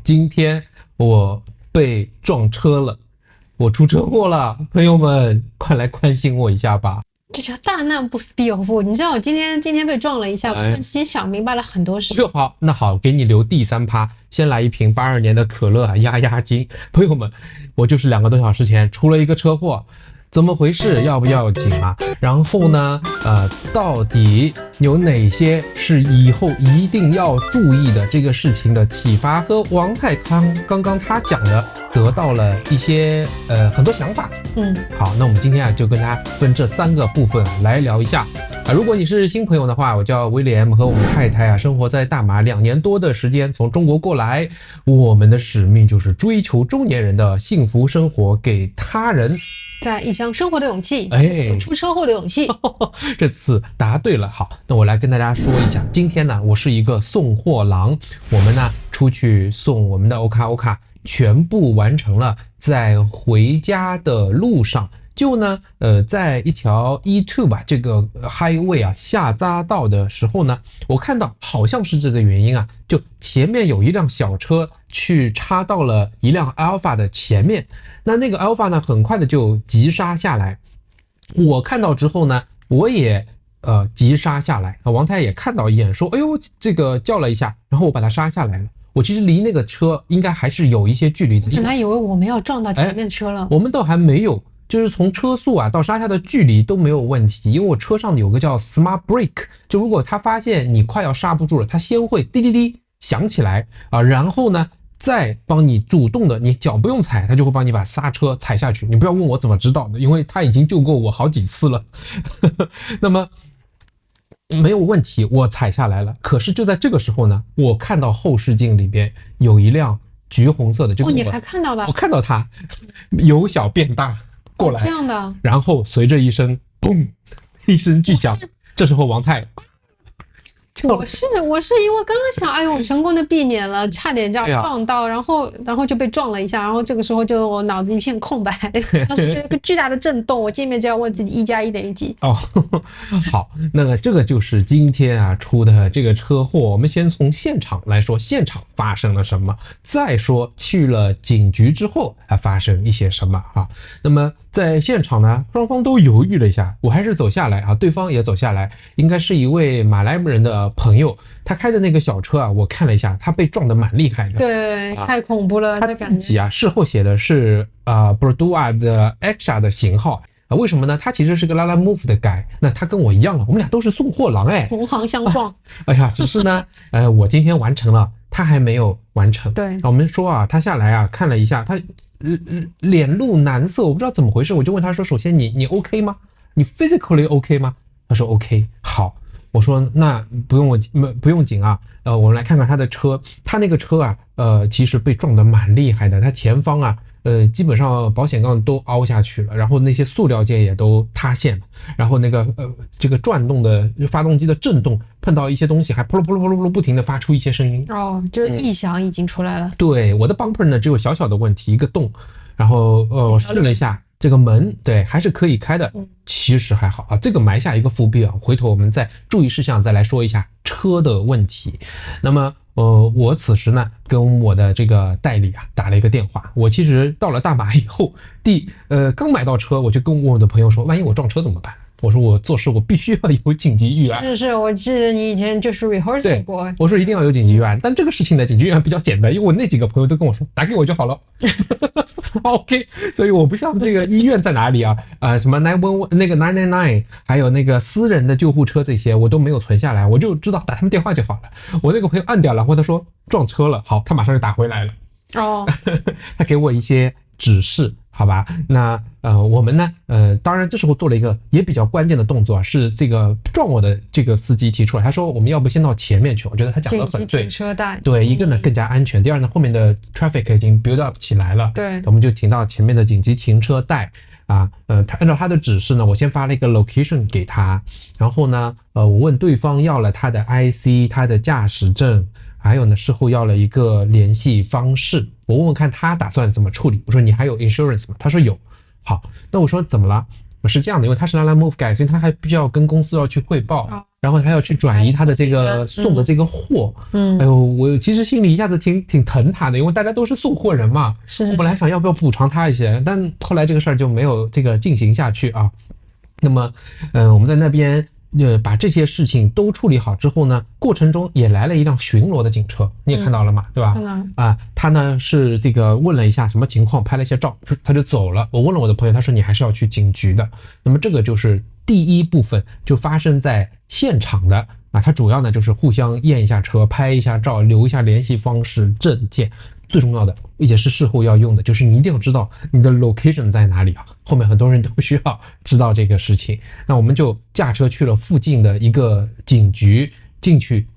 今天我被撞车了，我出车祸了，朋友们快来关心我一下吧。这叫大难不死必有后。你知道我今天被撞了一下，我突然之间想明白了很多事。好，那好，给你留第3趴，先来一瓶82年的可乐啊，压压惊。朋友们，我就是2个多小时前出了一个车祸。怎么回事？要不要紧啊？然后呢，到底有哪些是以后一定要注意的这个事情的启发？和王泰康刚刚他讲的得到了一些很多想法。好，那我们今天就跟大家分这3个部分来聊一下。如果你是新朋友的话，我叫威廉，和我们太太生活在大马2年多的时间，从中国过来，我们的使命就是追求中年人的幸福生活，给他人在异乡生活的勇气，出车祸的勇气。这次答对了。好，那我来跟大家说一下，今天呢，我是一个送货郎，我们呢出去送我们的欧卡，全部完成了，在回家的路上。就呢，在一条 E2 吧，这个 highway 啊，下匝道的时候呢，我看到好像是这个原因啊，就前面有一辆小车去插到了一辆 Alpha 的前面，那个 Alpha 呢，很快的就急刹下来。我看到之后呢，我也急刹下来，王太也看到一眼，说：“哎呦，这个叫了一下，然后我把它刹下来了。”我其实离那个车应该还是有一些距离的。本来以为我们要撞到前面车了，我们倒还没有。就是从车速啊到刹下的距离都没有问题，因为我车上有个叫 Smart Brake， 就如果它发现你快要刹不住了，它先会滴滴滴响起来啊，然后呢再帮你主动的，你脚不用踩，它就会帮你把刹车踩下去。你不要问我怎么知道的，因为它已经救过我好几次了。那么没有问题，我踩下来了。可是就在这个时候呢，我看到后视镜里边有一辆橘红色的，就你还看到了？我看到它由小变大过来，这样的，然后随着一声嘣，一声巨响，这时候王太，我是因为刚刚想，哎呦，成功的避免了，差点这样撞到，然后就被撞了一下，然后这个时候就我脑子一片空白，当时就有一个巨大的震动，我见面就要问自己1+1等于几？哦，好，那么这个就是今天啊出的这个车祸，我们先从现场来说，现场发生了什么，再说去了警局之后发生一些什么啊？那么在现场呢，双方都犹豫了一下，我还是走下来啊，对方也走下来，应该是一位马来人的朋友，他开的那个小车啊，我看了一下，他被撞得蛮厉害的，对，太恐怖了。他自己啊，事后写的是Berdua 的 Exa 的型号。为什么呢？他其实是个拉拉 move 的改，那他跟我一样了，我们俩都是送货郎同行相撞。哎呀，只是呢，我今天完成了，他还没有完成。对，我们说啊，他下来啊，看了一下，他脸露难色，我不知道怎么回事，我就问他说：“首先你 OK 吗？你 physically OK 吗？”他说 OK， 好。我说那不用紧啊，我们来看看他的车，他那个车啊，其实被撞得蛮厉害的，他前方啊，基本上保险杠都凹下去了，然后那些塑料件也都塌陷了，然后那个这个转动的发动机的震动碰到一些东西，还扑噜扑噜扑噜扑噜不停的发出一些声音。哦，就是异响已经出来了。对，我的 bumper 呢只有小小的问题，一个洞，然后我试了一下。这个门对还是可以开的，其实还好啊。这个埋下一个伏笔啊，回头我们再注意事项再来说一下车的问题。那么我此时呢跟我的这个代理啊打了一个电话。我其实到了大马以后，刚买到车，我就跟我的朋友说，万一我撞车怎么办？我说我做事我必须要有紧急预案。是，我记得你以前就是 rehearsal 过。我说一定要有紧急预案，但这个事情呢，紧急预案比较简单，因为我那几个朋友都跟我说打给我就好了。OK， 所以我不像这个医院在哪里啊，什么911那个999，还有那个私人的救护车这些我都没有存下来，我就知道打他们电话就好了。我那个朋友按掉了，然后他说撞车了，好，他马上就打回来了。哦，他给我一些指示。好吧，那我们呢当然这时候做了一个也比较关键的动作，是这个撞我的这个司机提出来，他说我们要不先到前面去，我觉得他讲得很对，停车带，对，一个呢更加安全，第二呢后面的 traffic 已经 build up 起来了，对，我们就停到前面的紧急停车带啊，他按照他的指示呢，我先发了一个 location 给他，然后呢我问对方要了他的 IC， 他的驾驶证，还有呢事后要了一个联系方式，我问问看他打算怎么处理。我说你还有 insurance 吗？他说有。好，那我说怎么了？是这样的，因为他是拉拉 move guy，所以他还必须要跟公司要去汇报。然后还要去转移他的这个送的这个货。哎呦，我其实心里一下子挺疼他的，因为大家都是送货人嘛。是。我本来想要不要补偿他一些，但后来这个事儿就没有这个进行下去啊。那么，我们在那边把这些事情都处理好之后呢，过程中也来了一辆巡逻的警车，你也看到了嘛，对吧？他呢是这个问了一下什么情况，拍了一些照，他就走了。我问了我的朋友，他说你还是要去警局的。那么这个就是第一部分，就发生在现场的啊，它主要呢就是互相验一下车，拍一下照，留一下联系方式、证件。最重要的，也是事后要用的，就是你一定要知道你的 location 在哪里啊。后面很多人都需要知道这个事情。那我们就驾车去了附近的一个警局，进去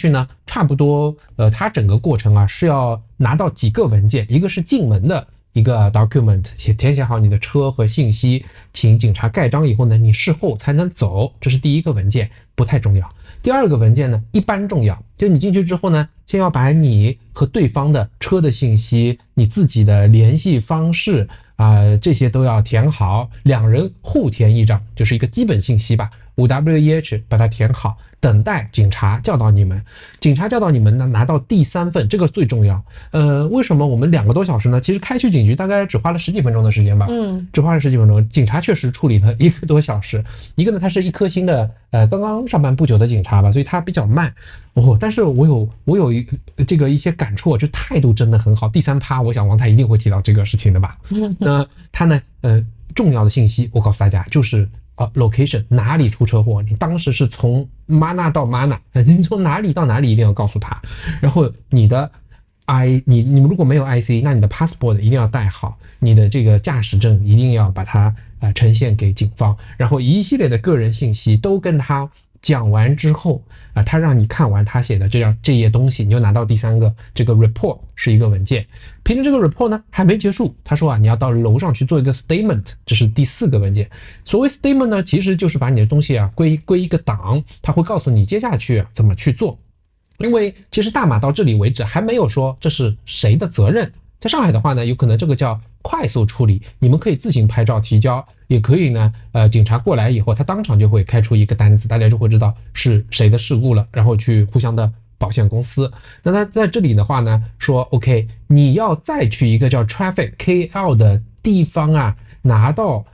呢，差不多它整个过程啊是要拿到几个文件，一个是进门的一个 document， 填写好你的车和信息，请警察盖章以后呢，你事后才能走，这是第一个文件，不太重要。第二个文件呢，一般重要，就你进去之后呢，先要把你和对方的车的信息、你自己的联系方式这些都要填好，两人互填一张，就是一个基本信息吧，5WEH 把它填好，等待警察叫到你们。警察叫到你们呢，拿到第3份，这个最重要。为什么我们2个多小时呢？其实开去警局大概只花了10几分钟的时间吧，只花了10几分钟。警察确实处理了1个多小时。一个呢，他是1颗星的，刚刚上班不久的警察吧，所以他比较慢。但是我有一些感触，就态度真的很好。第3趴，我想王太一定会提到这个事情的吧？那他呢，重要的信息我告诉大家就是。location 哪里出车祸，你当时是从 Mana 到 Mana， 你从哪里到哪里一定要告诉他。然后你的你们如果没有 IC， 那你的 passport 一定要带好，你的这个驾驶证一定要把它呈现给警方，然后一系列的个人信息都跟他讲完之后他让你看完他写的这些东西，你就拿到第3个这个 report 是一个文件。凭着这个 report 呢还没结束，他说你要到楼上去做一个 statement， 这是第4个文件。所谓 statement 呢，其实就是把你的东西归一个档，他会告诉你接下去怎么去做。因为其实大马到这里为止还没有说这是谁的责任。在上海的话呢，有可能这个叫快速处理，你们可以自行拍照提交，也可以呢，警察过来以后，他当场就会开出一个单子，大家就会知道是谁的事故了，然后去互相的保险公司。那他在这里的话呢，说 OK， 你要再去一个叫 Traffic KL 的地方拿到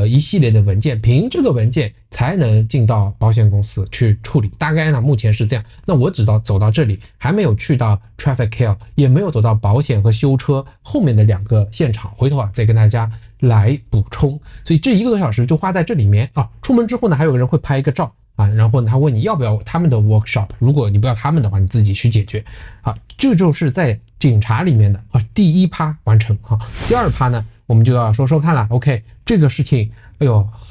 一系列的文件，凭这个文件才能进到保险公司去处理。大概呢，目前是这样。那我只走到这里，还没有去到 Traffic Care， 也没有走到保险和修车后面的2个现场。回头再跟大家来补充。所以这1个多小时就花在这里面出门之后呢，还有个人会拍一个照然后他问你要不要他们的 workshop， 如果你不要他们的话，你自己去解决。这就是在警察里面的第1趴完成第2趴呢，我们就要说看了。OK， 这个事情，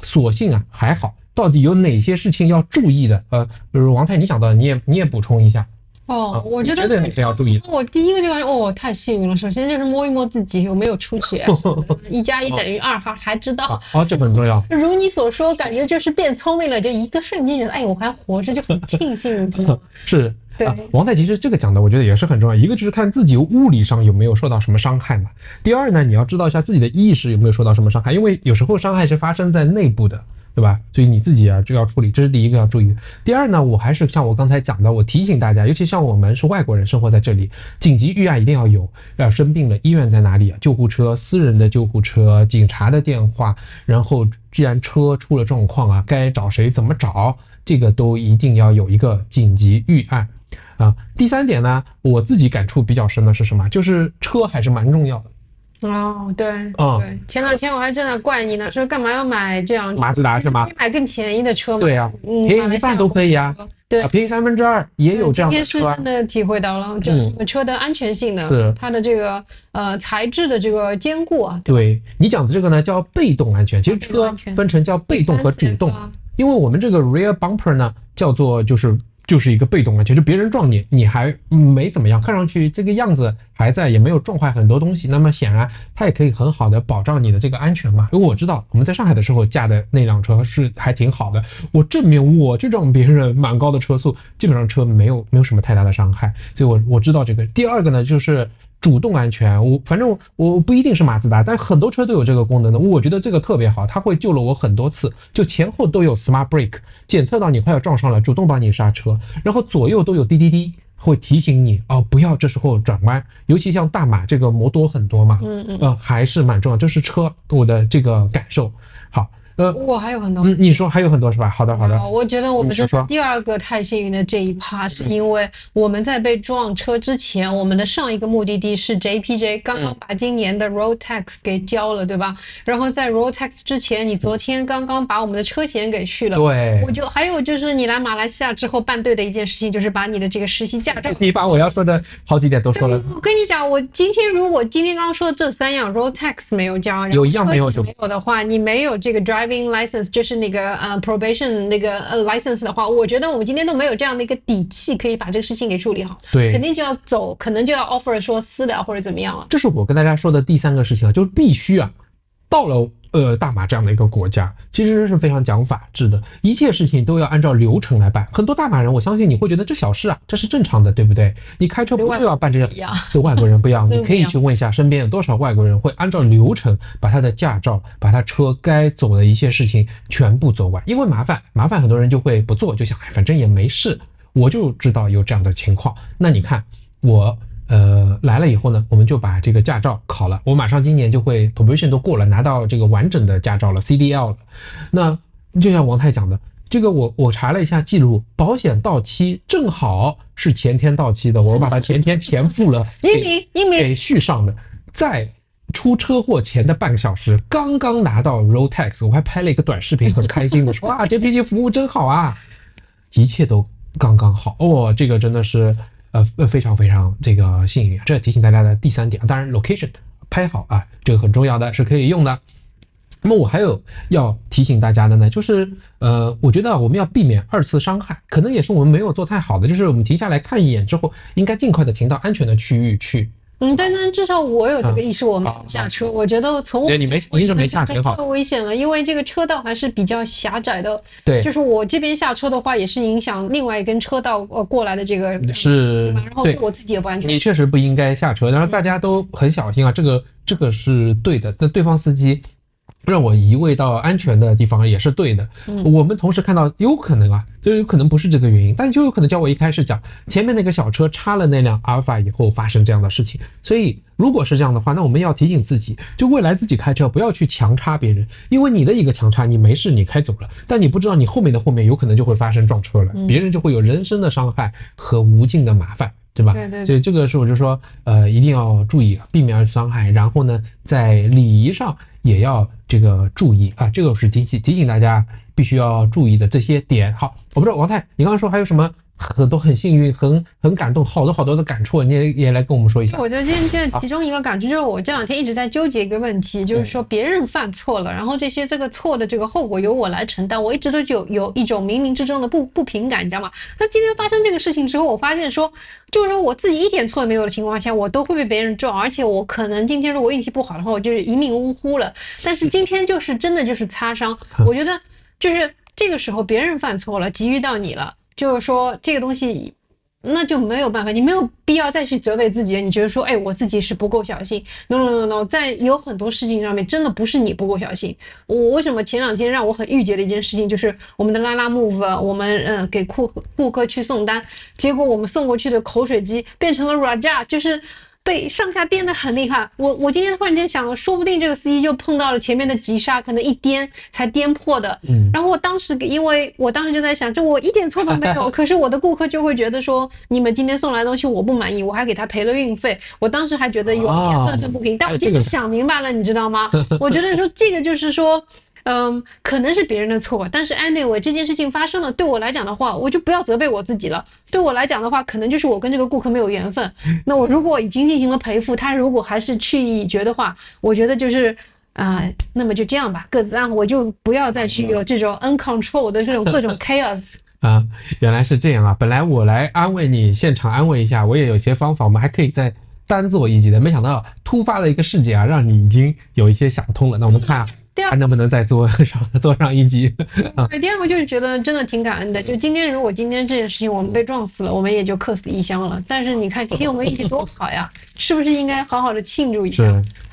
所幸还好。到底有哪些事情要注意的？王太，你想到的你也补充一下。我觉得哪些要注意？我第一个就感觉太幸运了。首先就是摸一摸自己有没有出血，1+1等于2还知道。这很重要。如你所说，感觉就是变聪明了，就一个瞬间觉得，我还活着，就很庆幸，你知道吗？是。对，王太其实这个讲的我觉得也是很重要，一个就是看自己物理上有没有受到什么伤害嘛，第二呢，你要知道一下自己的意识有没有受到什么伤害，因为有时候伤害是发生在内部的，对吧？所以你自己就要处理，这是第一个要注意的。第二呢，我还是像我刚才讲的，我提醒大家，尤其像我们是外国人生活在这里，紧急预案一定要有，要生病了医院在哪里救护车、私人的救护车、警察的电话，然后既然车出了状况该找谁怎么找，这个都一定要有一个紧急预案。第3点呢，我自己感触比较深的是什么？就是车还是蛮重要的。对，对，前2天我还真的怪你呢，说干嘛要买这样马自达是吗？可以买更便宜的车吗？对便宜一半都可以对，便宜2/3也有这样的车。今天是真的体会到了这个车的安全性的，它的这个材质的这个坚固对，你讲的这个呢叫被动安全，其实车分成叫被动和主动，因为我们这个 rear bumper 呢叫做就是一个被动安全，就别人撞你，你还没怎么样，看上去这个样子还在，也没有撞坏很多东西，那么显然它也可以很好的保障你的这个安全嘛。因为我知道我们在上海的时候驾的那辆车是还挺好的，我正面我去撞别人蛮高的车速，基本上车没有什么太大的伤害，所以我知道这个。第二个呢，就是主动安全，反正我不一定是马自达，但是很多车都有这个功能的，我觉得这个特别好，它会救了我很多次，就前后都有 smart brake， 检测到你快要撞上了，主动帮你刹车，然后左右都有滴滴滴，会提醒你不要这时候转弯，尤其像大马这个摩多很多嘛，还是蛮重要，这是车我的这个感受。好。我还有很多，你说还有很多是吧？好的，我觉得我们是第二个太幸运的这一趴，是因为我们在被撞车之前，我们的上一个目的地是 JPJ， 刚刚把今年的 road tax 给交了，对吧？然后在 road tax 之前，你昨天刚刚把我们的车险给续了，对。还有就是你来马来西亚之后办对的一件事情，就是把你的这个实习驾照，你把我要说的好几点都说了。我跟你讲，我今天刚刚说的这3样 road tax 没有交，有一样没有就没有的话，你没有这个 driving license， 就是那个probation 那个license 的话，我觉得我们今天都没有这样的一个底气可以把这个事情给处理好。对，肯定就要走，可能就要 offer 说私了或者怎么样了。这是我跟大家说的第3个事情就是必须到了大马这样的一个国家，其实是非常讲法治的，一切事情都要按照流程来办。很多大马人，我相信你会觉得这小事这是正常的，对不对？你开车不就要办这个？对外国人不一样，你可以去问一下身边有多少外国人会按照流程把他的驾照、把他车该走的一些事情全部走完。因为麻烦，很多人就会不做，就想反正也没事。我就知道有这样的情况。那你看我。来了以后呢，我们就把这个驾照考了，我马上今年就会 probation 都过了，拿到这个完整的驾照了 CDL 了。那就像王太讲的，这个我查了一下记录，保险到期正好是前天到期的，我把它前天钱付了，给续上的，在出车祸前的半个小时刚刚拿到 road tax， 我还拍了一个短视频，很开心的说JPG 服务真好啊，一切都刚刚好这个真的是非常非常这个幸运，这提醒大家的第3点。当然 location 拍好这个很重要的，是可以用的。那么我还有要提醒大家的呢，就是我觉得我们要避免2次伤害，可能也是我们没有做太好的，就是我们停下来看一眼之后，应该尽快的停到安全的区域去。但至少我有这个意识，我没有下车。我觉得从我你是没下车太危险了，因为这个车道还是比较狭窄的。对，就是我这边下车的话，也是影响另外一根车道过来的这个是，然后对我自己也不安全。你确实不应该下车，然后大家都很小心这个是对的。那对方司机让我移位到安全的地方也是对的。我们同时看到有可能就有可能不是这个原因，但就有可能叫我一开始讲前面那个小车插了那辆阿尔法以后发生这样的事情。所以如果是这样的话，那我们要提醒自己，就未来自己开车不要去强插别人，因为你的一个强插你没事你开走了，但你不知道你后面有可能就会发生撞车了，别人就会有人身的伤害和无尽的麻烦，对吧？对。所以这个是我就说一定要注意避免2次伤害，然后呢在礼仪上也要这个注意这个是提醒大家必须要注意的这些点。好，我不知道王太，你刚刚说还有什么很多很幸运、很感动、好多的感触，你也来跟我们说一下。我觉得今天其中一个感触就是我这2天一直在纠结一个问题，就是说别人犯错了，然后这个错的这个后果由我来承担，我一直都有一种冥冥之中的不平感，你知道吗？那今天发生这个事情之后，我发现说，就是说我自己一点错也没有的情况下，我都会被别人撞，而且我可能今天如果运气不好的话，我就是一命呜呼了。但是今天就是真的就是擦伤，我觉得就是这个时候别人犯错了，急遇到你了。就是说这个东西那就没有办法，你没有必要再去责备自己，你觉得说我自己是不够小心。 No， 在有很多事情上面真的不是你不够小心。我为什么前2天让我很郁结的一件事情，就是我们的拉拉 move， 我们给顾客去送单，结果我们送过去的口水鸡变成了 Raja， 就是被上下颠得很厉害。我今天突然间想了，说不定这个司机就碰到了前面的急刹，可能一颠才颠破的。然后因为我当时就在想，这我一点错都没有，可是我的顾客就会觉得说，你们今天送来的东西我不满意，我还给他赔了运费。我当时还觉得有点愤愤不平，但我今天想明白了，你知道吗？我觉得说这个就是说。可能是别人的错，但是 anyway 这件事情发生了，对我来讲的话，我就不要责备我自己了。对我来讲的话，可能就是我跟这个顾客没有缘分。那我如果已经进行了赔付，他如果还是去意已决的话，我觉得就是那么就这样吧，各自安，我就不要再去有这种 uncontrol 的这种各种 chaos。原来是这样啊！本来我来安慰你，现场安慰一下，我也有些方法，我们还可以再单做一集的。没想到突发的一个事件让你已经有一些想通了。那我们看还能不能再做上一集啊？对，第二个就是觉得真的挺感恩的，就如果今天这件事情我们被撞死了，我们也就客死异乡了。但是你看今天我们运气多好呀，是不是应该好好的庆祝一下？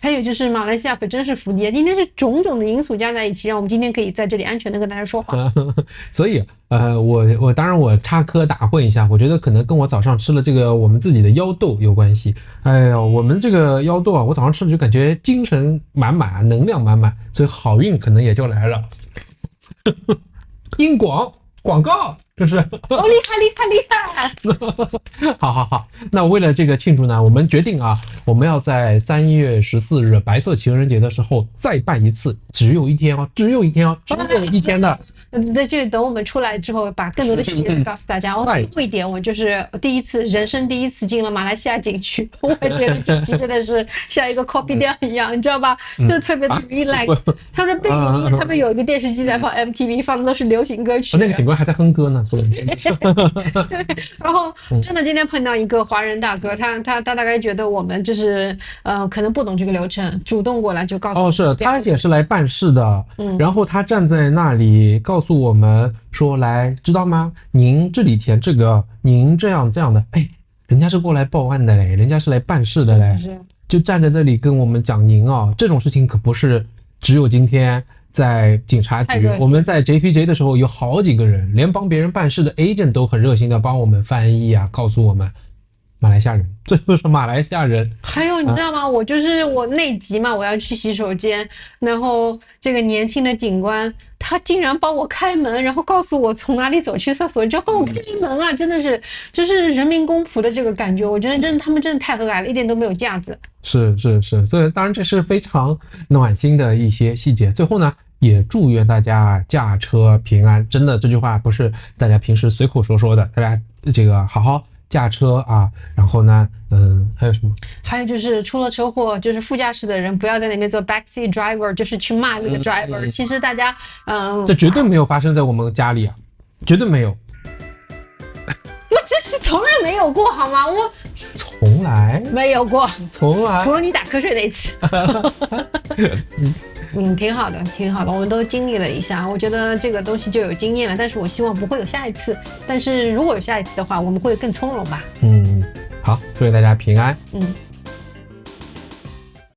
还有就是马来西亚可真是福地，今天是种种的因素加在一起，让我们今天可以在这里安全的跟大家说话。所以我当然我插科打诨一下，我觉得可能跟我早上吃了这个我们自己的腰豆有关系。哎呦，我们这个腰豆啊，我早上吃了就感觉精神满满，能量满满，所以好运可能也就来了。广告，这是哦，厉害！好，那为了这个庆祝呢，我们决定啊，我们要在3月14日白色情人节的时候再办一次，只有一天的。在这等我们出来之后，把更多的细节告诉大家。最后一点，我就是人生第一次进了马来西亚景区，我觉得景区真的是像一个 coffee 店一样，你知道吧？就特别的 relax。他们背景音乐，他们有一个电视机在放 MTV， 放的都是流行歌曲。那个警官还在哼歌呢。对，然后真的今天碰到一个华人大哥，他大概觉得我们就是可能不懂这个流程，主动过来就告诉我。是他也是来办事的，然后他站在那里告诉我们说，来，知道吗？您这里填这个，您这样的，哎，人家是过来报案的嘞，人家是来办事的嘞，就站在这里跟我们讲您哦，这种事情可不是只有今天在警察局，我们在 JPJ 的时候有好几个人，连帮别人办事的 agent 都很热心的帮我们翻译啊，告诉我们。马来西亚人，这就是马来西亚人。还有你知道吗？我内急嘛，我要去洗手间，然后这个年轻的警官他竟然帮我开门，然后告诉我从哪里走去厕所，就帮我开门啊！真的是，就是人民公仆的这个感觉，我觉得他们真的太和蔼了，一点都没有架子。是，所以当然这是非常暖心的一些细节。最后呢，也祝愿大家驾车平安。真的，这句话不是大家平时随口说的，大家这个好好驾车啊，然后呢，还有什么？还有就是出了车祸，就是副驾驶的人不要在那边做 backseat driver， 就是去骂那个 driver。其实大家，这绝对没有发生在我们家里啊，绝对没有。我这是从来没有过，好吗？我从来没有过，从来，除了你打瞌睡那一次。挺好的，我们都经历了一下，我觉得这个东西就有经验了，但是我希望不会有下一次。但是如果有下一次的话，我们会更从容吧。好，祝愿大家平安。